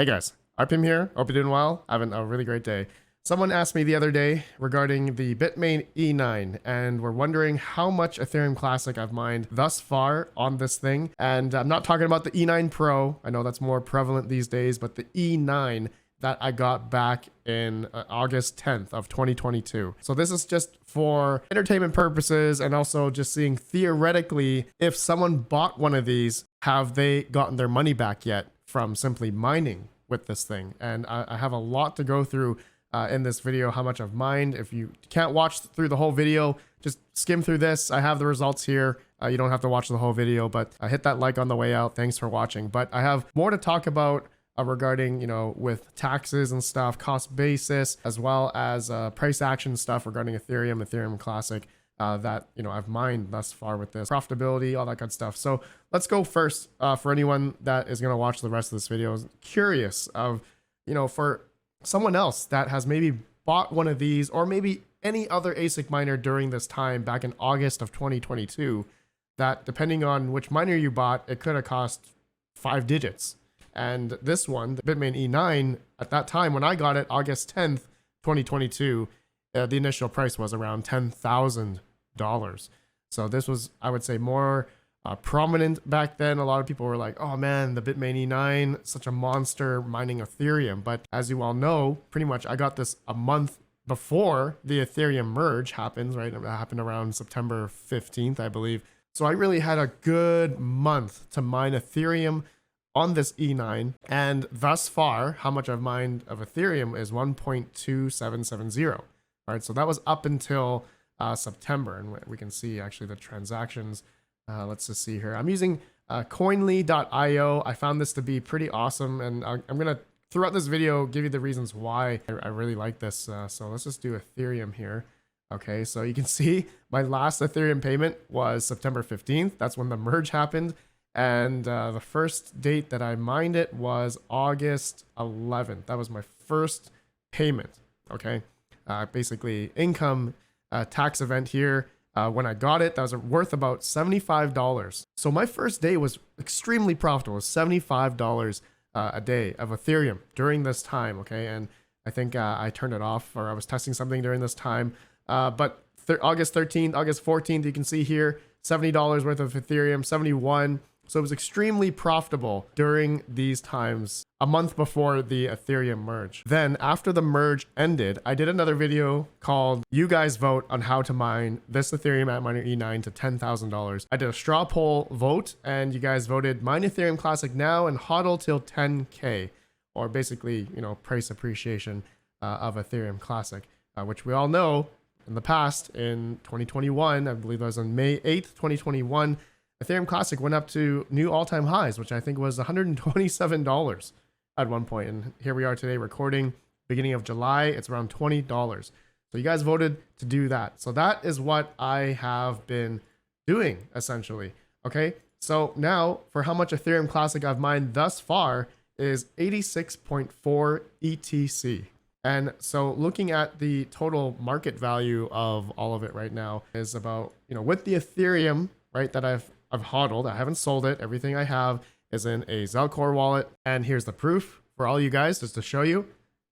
Hey guys, RPM here. Hope you're doing well. Having a really great day. Someone asked me the other day regarding the Bitmain E9 and we're wondering how much Ethereum Classic I've mined thus far on this thing. And I'm not talking about the E9 Pro. I know that's more prevalent these days, but the E9 that I got back in August 10th of 2022. So this is just for entertainment purposes and also just seeing theoretically if someone bought one of these, have they gotten their money back yet from simply mining with this thing? And I have a lot to go through in this video, how much I've mined. If you can't watch through the whole video, just skim through this. I have the results here. You don't have to watch the whole video, but hit that like on the way out. Thanks for watching. But I have more to talk about regarding, you know, with taxes and stuff, cost basis, as well as price action stuff regarding Ethereum Classic that, you know, I've mined thus far with this, profitability, all that good stuff. So let's go first for anyone that is going to watch the rest of this video, is curious of, you know, for someone else that has maybe bought one of these or maybe any other ASIC miner during this time back in August of 2022, that depending on which miner you bought, it could have cost 5 digits. And this one, the Bitmain E9, at that time when I got it, August 10th, 2022, the initial price was around $10,000. So this was, I would say, more prominent back then. A lot of people were like, oh man, the Bitmain E9, such a monster mining Ethereum. But as you all know, pretty much I got this a month before the Ethereum merge happens, right? It happened around September 15th, I believe. So I really had a good month to mine Ethereum on this E9, and thus far, how much I've mined of Ethereum is 1.2770. All right, so that was up until September, and we can see actually the transactions. Let's just see here. I'm using coinly.io. I found this to be pretty awesome, and I'm gonna throughout this video give you the reasons why I really like this. So let's just do Ethereum here. Okay, so you can see my last Ethereum payment was September 15th. That's when the merge happened. And the first date that I mined it was August 11th. That was my first payment. Okay. Basically income tax event here. When I got it, that was worth about $75. So my first day was extremely profitable. It was $75 a day of Ethereum during this time. Okay. And I think I turned it off, or I was testing something during this time. But August 13th, August 14th, you can see here, $70 worth of Ethereum, 71. So it was extremely profitable during these times, a month before the Ethereum merge. Then after the merge ended, I did another video called You Guys Vote on How to Mine This Ethereum at Miner E9 to $10,000. I did a straw poll vote and you guys voted mine Ethereum Classic now and hodl till 10K, or basically, you know, price appreciation of Ethereum Classic, which we all know in the past, in 2021, I believe that was on May 8th, 2021, Ethereum Classic went up to new all-time highs, which I think was $127 at one point. And here we are today recording beginning of July. It's around $20. So you guys voted to do that. So that is what I have been doing essentially. Okay. So now for how much Ethereum Classic I've mined thus far is 86.4 ETC. And so looking at the total market value of all of it right now is about, you know, with the Ethereum, right, that I've hodled. I haven't sold it. Everything I have is in a Zelcore wallet. And here's the proof for all you guys, just to show you.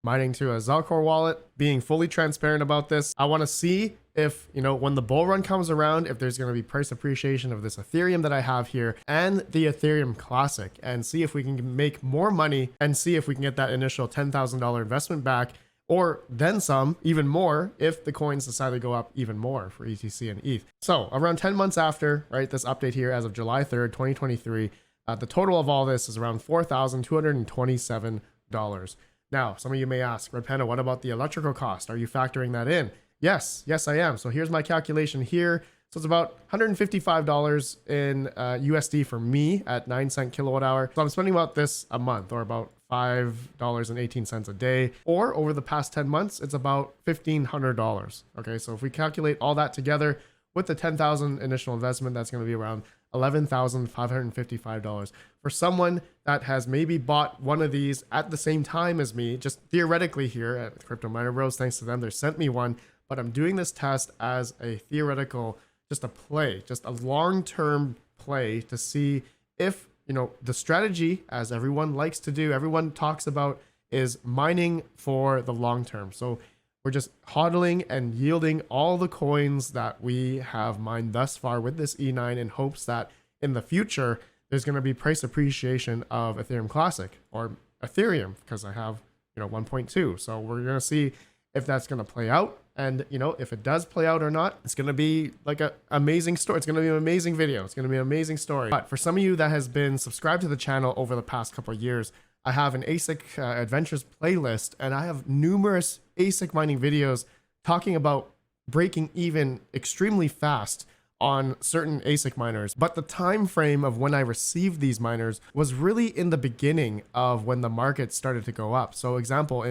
Mining to a Zelcore wallet, being fully transparent about this. I want to see if, you know, when the bull run comes around, if there's going to be price appreciation of this Ethereum that I have here and the Ethereum Classic, and see if we can make more money and see if we can get that initial $10,000 investment back, or then some, even more, if the coins decide to go up even more for ETC and ETH. So around 10 months after, right, this update here as of July 3rd, 2023, the total of all this is around $4,227. Now, some of you may ask, Red Panda, what about the electrical cost? Are you factoring that in? Yes, I am. So here's my calculation here. So it's about $155 in USD for me at 9 cent kilowatt hour. So I'm spending about this a month, or about $5.18 a day, or over the past 10 months, it's about $1,500. Okay, so if we calculate all that together with the 10,000 initial investment, that's going to be around $11,555 for someone that has maybe bought one of these at the same time as me. Just theoretically here at Crypto Miner Bros, thanks to them, they sent me one, but I'm doing this test as a theoretical, just a play, just a long-term play to see if the strategy, as everyone likes to do, everyone talks about, is mining for the long term. So we're just hodling and yielding all the coins that we have mined thus far with this E9 in hopes that in the future, there's going to be price appreciation of Ethereum Classic or Ethereum, because I have, 1.2. So we're going to see if that's going to play out. And, if it does play out or not, it's going to be like an amazing story. It's going to be an amazing video. It's going to be an amazing story. But for some of you that has been subscribed to the channel over the past couple of years, I have an ASIC adventures playlist, and I have numerous ASIC mining videos talking about breaking even extremely fast on certain ASIC miners. But the time frame of when I received these miners was really in the beginning of when the market started to go up. So example,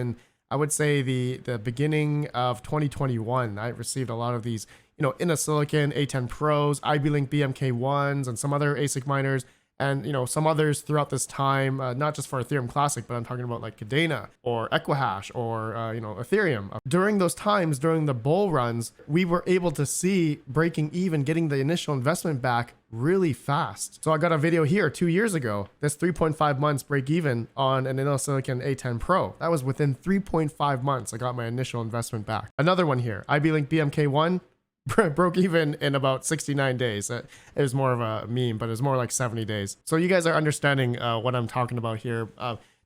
I would say the beginning of 2021, I received a lot of these, Silicon A10 Pros, IB-Link BMK1s, and some other ASIC miners. And, some others throughout this time, not just for Ethereum Classic, but I'm talking about like Cadena or Equihash or, Ethereum. During those times, during the bull runs, we were able to see breaking even, getting the initial investment back really fast. So I got a video here 2 years ago, this 3.5 months break even on an Silicon A10 Pro. That was within 3.5 months. I got my initial investment back. Another one here, IB-Link BMK1. Broke even in about 69 days. It was more of a meme, but it was more like 70 days. So you guys are understanding what I'm talking about here.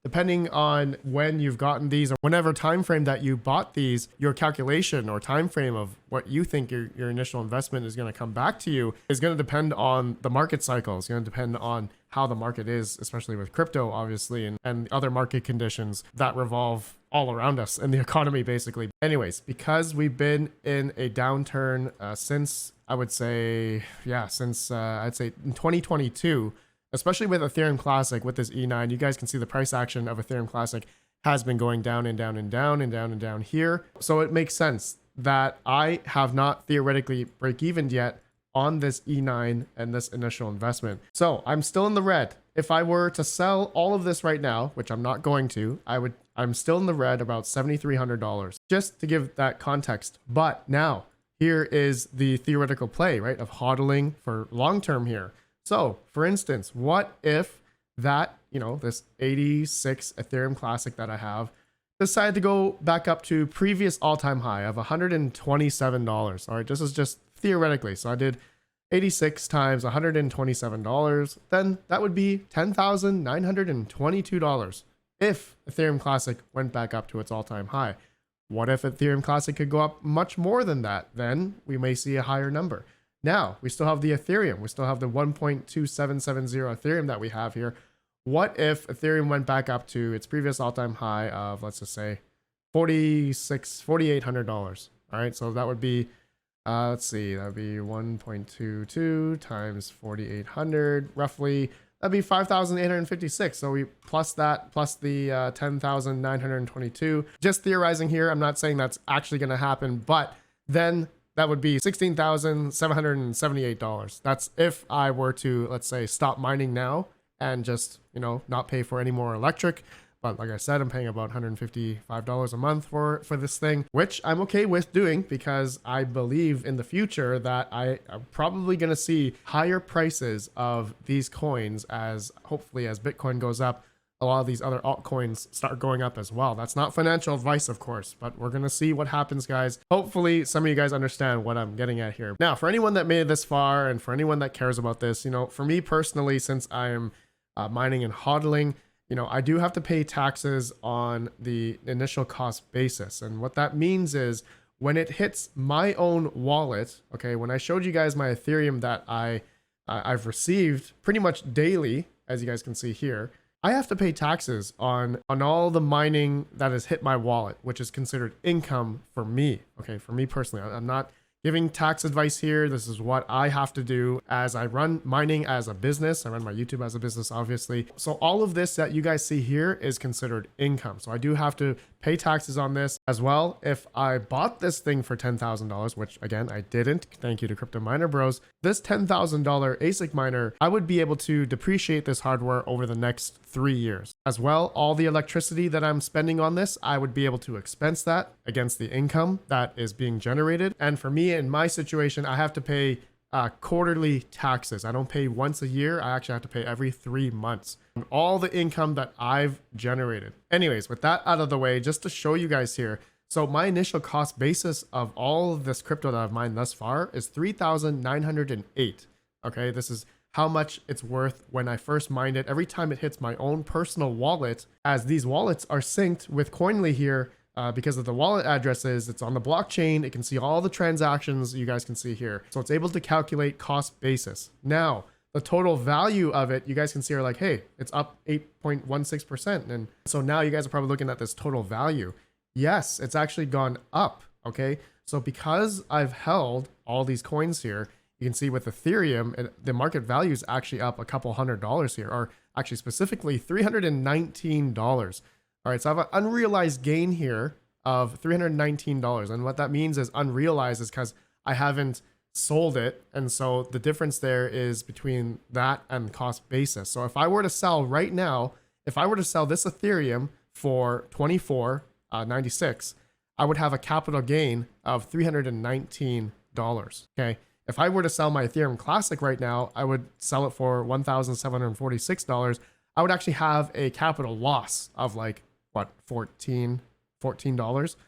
Depending on when you've gotten these or whenever time frame that you bought these, your calculation or time frame of what you think your initial investment is going to come back to you is going to depend on the market cycle. It's going to depend on how the market is, especially with crypto, obviously, and other market conditions that revolve all around us in the economy, basically. Anyways, because we've been in a downturn since, I'd say in 2022, especially with Ethereum Classic, with this E9, you guys can see the price action of Ethereum Classic has been going down and down and down and down and down here. So it makes sense that I have not theoretically break evened yet on this E9 and this initial investment. So I'm still in the red. If I were to sell all of this right now, which I'm not going to, I'm still in the red about $7,300, just to give that context. But now here is the theoretical play, right, of hodling for long-term here. So for instance, what if that, this 86 Ethereum Classic that I have decided to go back up to previous all-time high of $127. All right, this is just theoretically. So I did 86 times $127. Then that would be $10,922 if Ethereum Classic went back up to its all-time high. What if Ethereum Classic could go up much more than that? Then we may see a higher number. Now, we still have the Ethereum. We still have the 1.2770 Ethereum that we have here. What if Ethereum went back up to its previous all-time high of, let's just say, $4,800? All right, so that would be, let's see, that would be 1.22 times 4,800, roughly. That'd be 5,856. So we plus that, plus the 10,922. Just theorizing here. I'm not saying that's actually going to happen, but then that would be $16,778. That's if I were to, let's say, stop mining now and just, not pay for any more electric. But like I said, I'm paying about $155 a month for this thing, which I'm okay with doing because I believe in the future that I am probably going to see higher prices of these coins as hopefully as Bitcoin goes up, a lot of these other altcoins start going up as well. That's not financial advice, of course, but we're going to see what happens, guys. Hopefully some of you guys understand what I'm getting at here. Now, for anyone that made it this far and for anyone that cares about this, for me personally, since I am mining and hodling, I do have to pay taxes on the initial cost basis. And what that means is when it hits my own wallet, okay, when I showed you guys my Ethereum that I've received pretty much daily, as you guys can see here, I have to pay taxes on all the mining that has hit my wallet, which is considered income for me. Okay, for me personally, I'm not giving tax advice here. This is what I have to do as I run mining as a business. I run my YouTube as a business, obviously. So all of this that you guys see here is considered income. So I do have to pay taxes on this as well. If I bought this thing for $10,000, which again, I didn't, thank you to Crypto Miner Bros, this $10,000 ASIC miner, I would be able to depreciate this hardware over the next 3 years. As well, all the electricity that I'm spending on this, I would be able to expense that against the income that is being generated. And for me, in my situation, I have to pay quarterly taxes. I don't pay once a year. I actually have to pay every 3 months on all the income that I've generated. Anyways, with that out of the way, just to show you guys here. So my initial cost basis of all of this crypto that I've mined thus far is 3,908. Okay, this is how much it's worth when I first mined it. Every time it hits my own personal wallet, as these wallets are synced with Coinly here, because of the wallet addresses, it's on the blockchain. It can see all the transactions you guys can see here. So it's able to calculate cost basis. Now, the total value of it, you guys can see are like, hey, it's up 8.16%. And so now you guys are probably looking at this total value. Yes, it's actually gone up. Okay. So because I've held all these coins here, you can see with Ethereum, the market value is actually up a couple $100 here, or actually specifically $319. All right, so I have an unrealized gain here of $319. And what that means is unrealized is because I haven't sold it. And so the difference there is between that and cost basis. So if I were to sell right now, if I were to sell this Ethereum for $24.96, I would have a capital gain of $319. Okay. If I were to sell my Ethereum Classic right now, I would sell it for $1,746. I would actually have a capital loss of like, what, $14.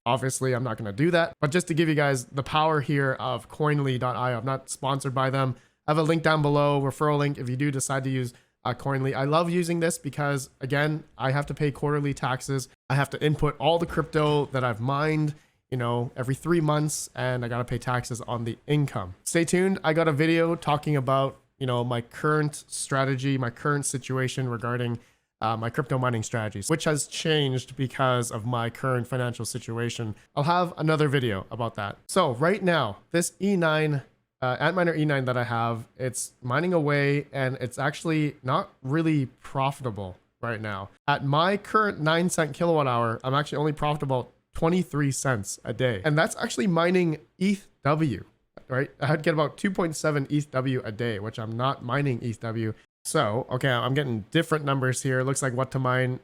Obviously, I'm not going to do that. But just to give you guys the power here of Coinly.io, I'm not sponsored by them. I have a link down below, referral link, if you do decide to use Coinly. I love using this because, again, I have to pay quarterly taxes. I have to input all the crypto that I've mined, you know, every 3 months, and I got to pay taxes on the income. Stay tuned. I got a video talking about, you know, my current strategy, my current situation regarding my crypto mining strategies, which has changed because of my current financial situation. I'll have another video about that. So right now, this E9, Antminer E9 that I have, it's mining away and it's actually not really profitable right now. At my current 9-cent kilowatt hour, I'm actually only profitable 23 cents a day. And that's actually mining ETHW, right? I'd get about 2.7 ETHW a day, which I'm not mining ETHW. So, okay, I'm getting different numbers here. It looks like what to mine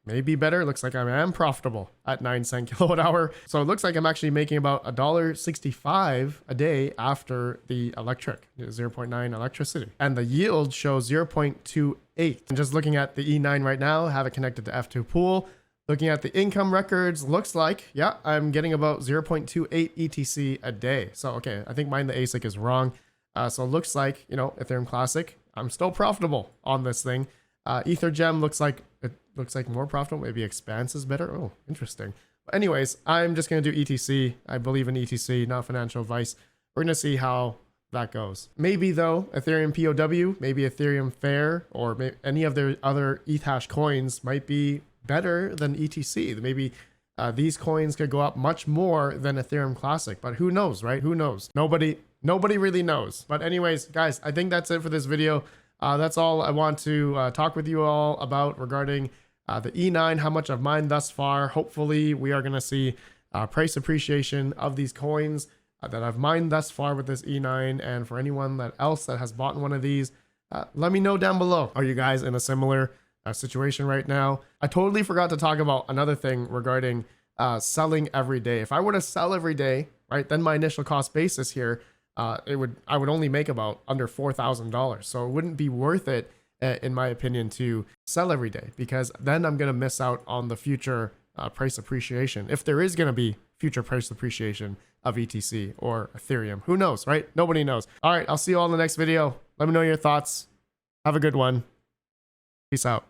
may be better. It looks like I am profitable at 9-cent kilowatt hour. So it looks like I'm actually making about $1.65 a day after the electric, 0.9 electricity. And the yield shows 0.28. And just looking at the E9 right now, have it connected to F2 pool. Looking at the income records, looks like, yeah, I'm getting about 0.28 ETC a day. So, okay, I think mine, the ASIC is wrong. So it looks like, you know, Ethereum Classic, I'm still profitable on this thing. EtherGem looks like more profitable. Maybe Expanse is better. Oh, interesting. But anyways, I'm just going to do ETC. I believe in ETC, not financial advice. We're going to see how that goes. Maybe though, Ethereum POW, maybe Ethereum Fair, or maybe any of their other ETH hash coins might be better than ETC. Maybe these coins could go up much more than Ethereum Classic, but who knows, right? Who knows? Nobody really knows. But anyways, guys, I think that's it for this video. That's all I want to talk with you all about regarding the E9, how much I've mined thus far. Hopefully we are going to see price appreciation of these coins that I've mined thus far with this E9. And for anyone else that has bought one of these, let me know down below. Are you guys in a similar situation right now? I totally forgot to talk about another thing regarding selling every day. If I were to sell every day, right, then my initial cost basis here, I would only make about under $4,000. So it wouldn't be worth it, in my opinion, to sell every day, because then I'm going to miss out on the future price appreciation. If there is going to be future price appreciation of ETC or Ethereum, who knows, right? Nobody knows. All right, I'll see you all in the next video. Let me know your thoughts. Have a good one. Peace out.